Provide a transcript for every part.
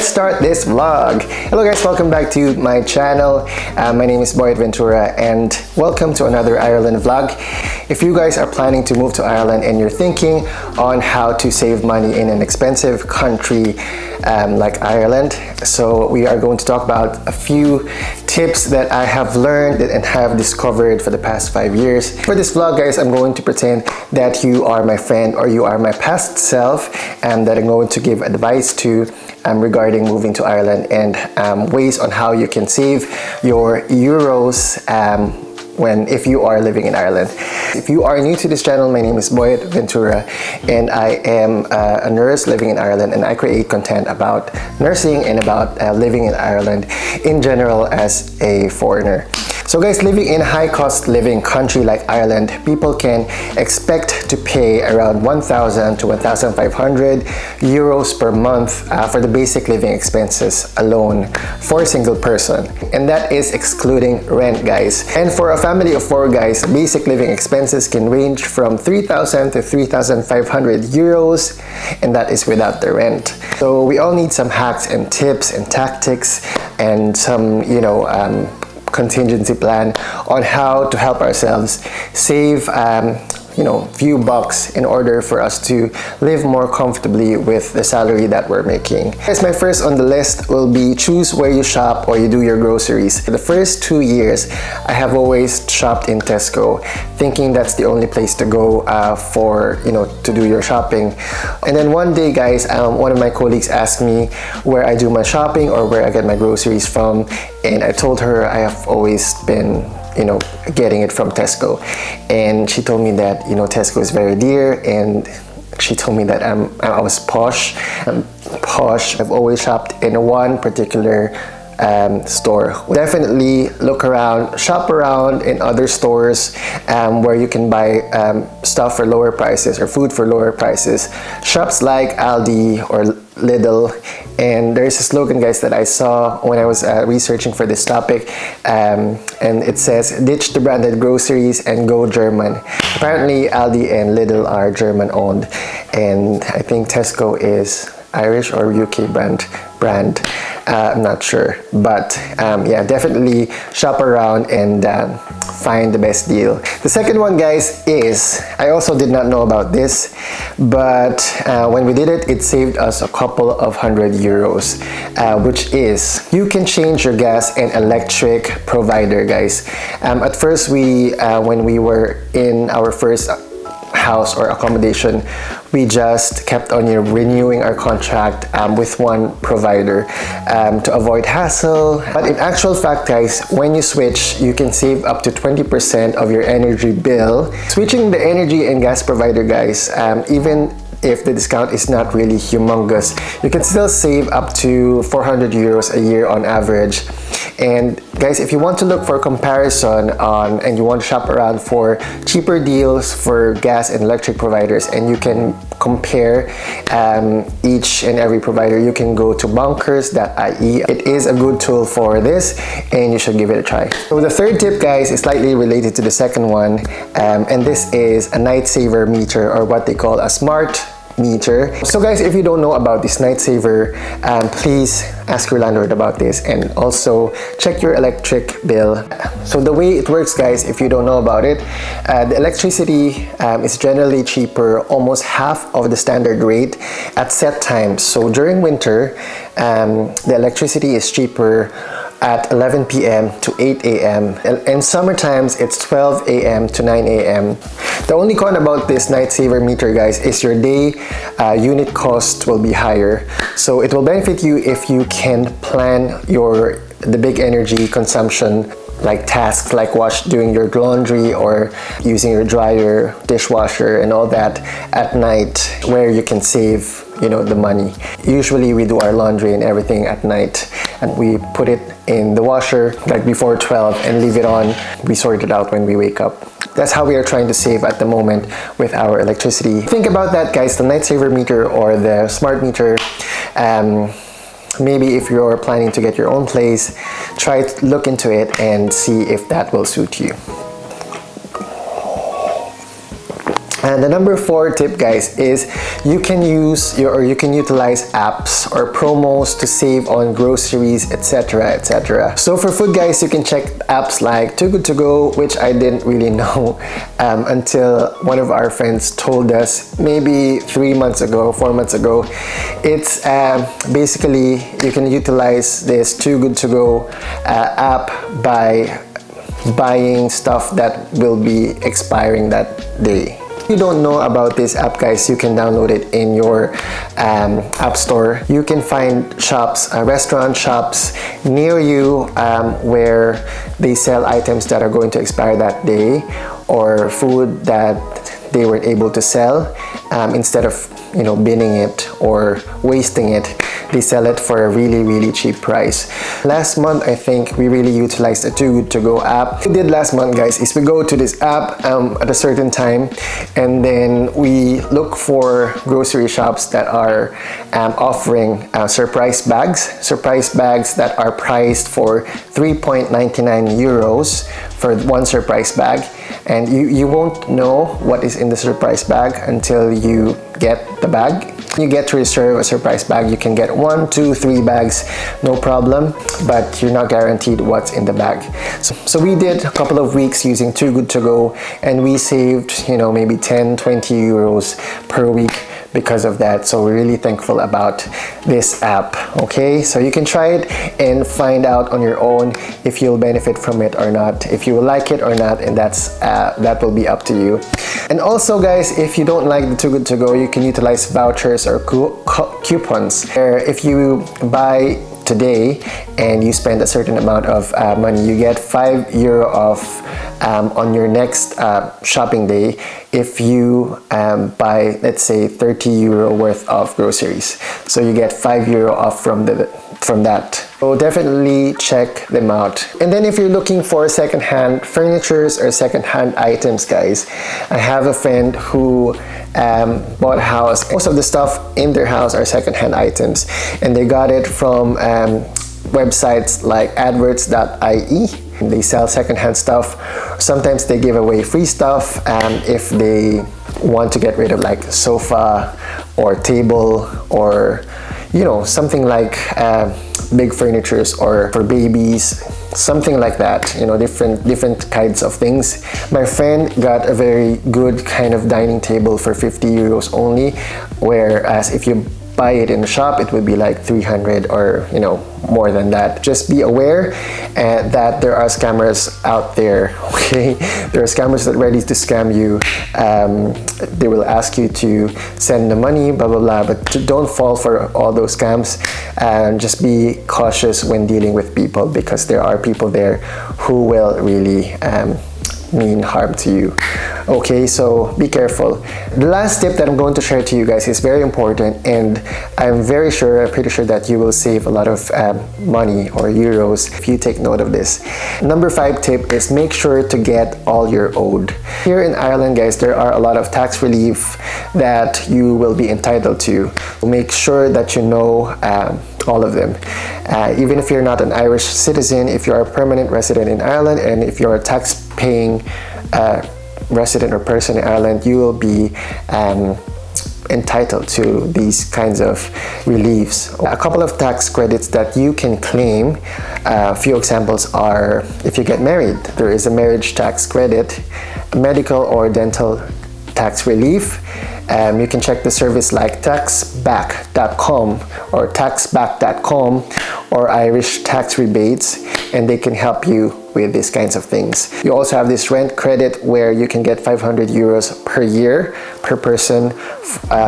let's start this vlog. Hello guys, welcome back to my channel. My name is Boyd Ventura and welcome to another Ireland vlog. If you guys are planning to move to Ireland and you're thinking on how to save money in an expensive country like Ireland, so we are going to talk about a few tips that I have learned and have discovered for the past 5 years. For this vlog guys, I'm going to pretend that you are my friend or you are my past self and that I'm going to give advice to regarding moving to Ireland and ways on how you can save your euros if you are living in Ireland. If you are new to this channel, my name is Boyd Ventura and I am a nurse living in Ireland, and I create content about nursing and about living in Ireland in general as a foreigner. So guys, living in a high-cost living country like Ireland, people can expect to pay around 1,000 to 1,500 euros per month for the basic living expenses alone for a single person. And that is excluding rent, guys. And for a family of 4 guys, basic living expenses can range from 3,000 to 3,500 euros, and that is without the rent. So we all need some hacks and tips and tactics and some, contingency plan on how to help ourselves save few bucks in order for us to live more comfortably with the salary that we're making. Guys, my first on the list will be choose where you shop or you do your groceries. For the first 2 years, I have always shopped in Tesco, thinking that's the only place to go to do your shopping. And then one day, guys, one of my colleagues asked me where I do my shopping or where I get my groceries from, and I told her I have always been getting it from Tesco, and she told me that Tesco is very dear, and she told me that I was posh. I'm posh. I've always shopped in one particular store. Definitely look around, shop around in other stores where you can buy stuff for lower prices or food for lower prices. Shops like Aldi or Lidl. And there's a slogan, guys, that I saw when I was researching for this topic, and it says, ditch the branded groceries and go German. Apparently Aldi and Lidl are German owned, and I think Tesco is Irish or UK brand. I'm not sure, but yeah, definitely shop around and find the best deal. The second one, guys, is, I also did not know about this, but when we did it, it saved us a couple of €100, which is you can change your gas and electric provider, guys. At first, when we were in our first house or accommodation, we just kept on renewing our contract with one provider to avoid hassle. But in actual fact, guys, when you switch, you can save up to 20% of your energy bill. Switching the energy and gas provider, guys, even if the discount is not really humongous, you can still save up to €400 a year on average. And guys, if you want to look for comparison and you want to shop around for cheaper deals for gas and electric providers, and you can compare each and every provider, you can go to bonkers.ie. It is a good tool for this and you should give it a try. So the third tip, guys, is slightly related to the second one, and this is a night saver meter, or what they call a smart meter. So guys, if you don't know about this night saver, please ask your landlord about this, and also check your electric bill. So the way it works, guys, if you don't know about it, the electricity is generally cheaper, almost half of the standard rate at set times. So during winter, the electricity is cheaper at 11 p.m. to 8 a.m. In summer times, it's 12 a.m. to 9 a.m. The only con about this night saver meter, guys, is your day unit cost will be higher. So it will benefit you if you can plan the big energy consumption, like tasks like doing your laundry or using your dryer, dishwasher, and all that at night, where you can save the money. Usually we do our laundry and everything at night, and we put it in the washer like before 12 and leave it on. We sort it out when we wake up. That's how we are trying to save at the moment with our electricity. Think about that, guys, the night saver meter or the smart meter. Maybe if you're planning to get your own place, try to look into it and see if that will suit you. And the number 4 tip, guys, is you can utilize apps or promos to save on groceries, etc., etc. So for food, guys, you can check apps like Too Good To Go, which I didn't really know until one of our friends told us maybe 3 months ago, 4 months ago. It's basically you can utilize this Too Good To Go app by buying stuff that will be expiring that day. If you don't know about this app, guys, you can download it in your app store. You can find shops, restaurant shops near you where they sell items that are going to expire that day, or food that they weren't able to sell. Instead of binning it or wasting it, they sell it for a really cheap price. Last month, I think we really utilized the Too Good To Go app. What we did last month, guys, is we go to this app at a certain time, and then we look for grocery shops that are offering surprise bags that are priced for 3.99 euros for one surprise bag. And you won't know what is in the surprise bag until you get the bag. You get to reserve a surprise bag. You can get 1, 2, 3 bags, no problem, but you're not guaranteed what's in the bag. So we did a couple of weeks using Too Good To Go, and we saved maybe 10, 20 euros per week because of that. So we're really thankful about this app. Okay, so you can try it and find out on your own if you'll benefit from it or not, if you will like it or not, and that will be up to you. And also, guys, if you don't like the Too Good To Go, you can utilize vouchers or coupons. If you buy today and you spend a certain amount of money, you get €5 off on your next shopping day if you buy, let's say, €30 worth of groceries. So you get €5 off from that. So definitely check them out. And then if you're looking for secondhand furnitures or secondhand items, guys, I have a friend who bought a house. Most of the stuff in their house are secondhand items, and they got it from websites like adverts.ie. They sell secondhand stuff. Sometimes they give away free stuff if they want to get rid of like sofa or table, or something like big furnitures, or for babies, something like that, different kinds of things. My friend got a very good kind of dining table for 50 euros only, whereas if you buy it in the shop, it would be like 300 or more than that. Just be aware that there are scammers out there. Okay, there are scammers that are ready to scam you. They will ask you to send the money, blah blah blah, but don't fall for all those scams. Just be cautious when dealing with people, because there are people there who will really mean harm to you. Okay, so be careful. The last tip that I'm going to share to you guys is very important, and I'm pretty sure that you will save a lot of money or euros if you take note of this. Number 5 tip is make sure to get all you're owed. Here in Ireland, guys, there are a lot of tax relief that you will be entitled to. Make sure that you know all of them. Even if you're not an Irish citizen, if you're a permanent resident in Ireland, and if you're a tax-paying resident or person in Ireland, you will be entitled to these kinds of reliefs. A couple of tax credits that you can claim, a few examples are, if you get married, there is a marriage tax credit, medical or dental tax relief. You can check the service like taxback.com or taxback.com or Irish tax rebates, and they can help you with these kinds of things. You also have this rent credit where you can get 500 euros per year per person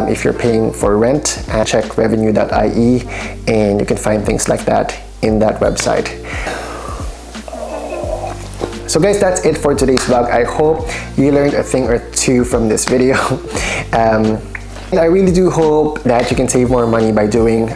if you're paying for rent. And check revenue.ie, and you can find things like that in that website. So guys, that's it for today's vlog. I hope you learned a thing or two from this video. I really do hope that you can save more money by doing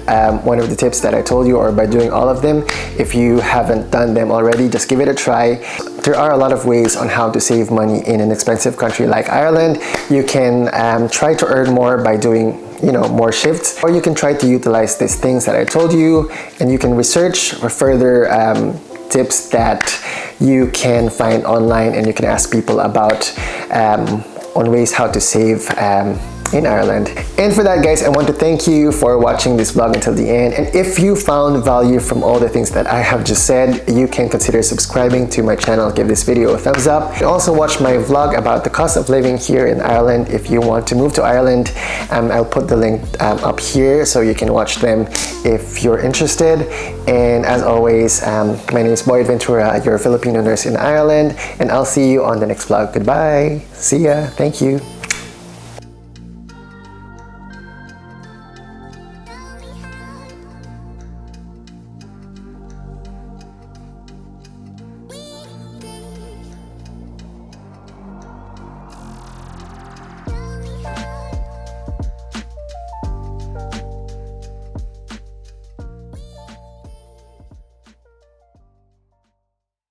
one of the tips that I told you, or by doing all of them. If you haven't done them already, just give it a try. There are a lot of ways on how to save money in an expensive country like Ireland. You can try to earn more by doing more shifts, or you can try to utilize these things that I told you, and you can research for further tips that you can find online, and you can ask people about on ways how to save in Ireland. And for that, guys, I want to thank you for watching this vlog until the end. And if you found value from all the things that I have just said, you can consider subscribing to my channel. Give this video a thumbs up. You can also watch my vlog about the cost of living here in Ireland if you want to move to Ireland. I'll put the link up here so you can watch them if you're interested. And as always, my name is Boyd Ventura, your Filipino nurse in Ireland, and I'll see you on the next vlog. Goodbye. See ya. Thank you.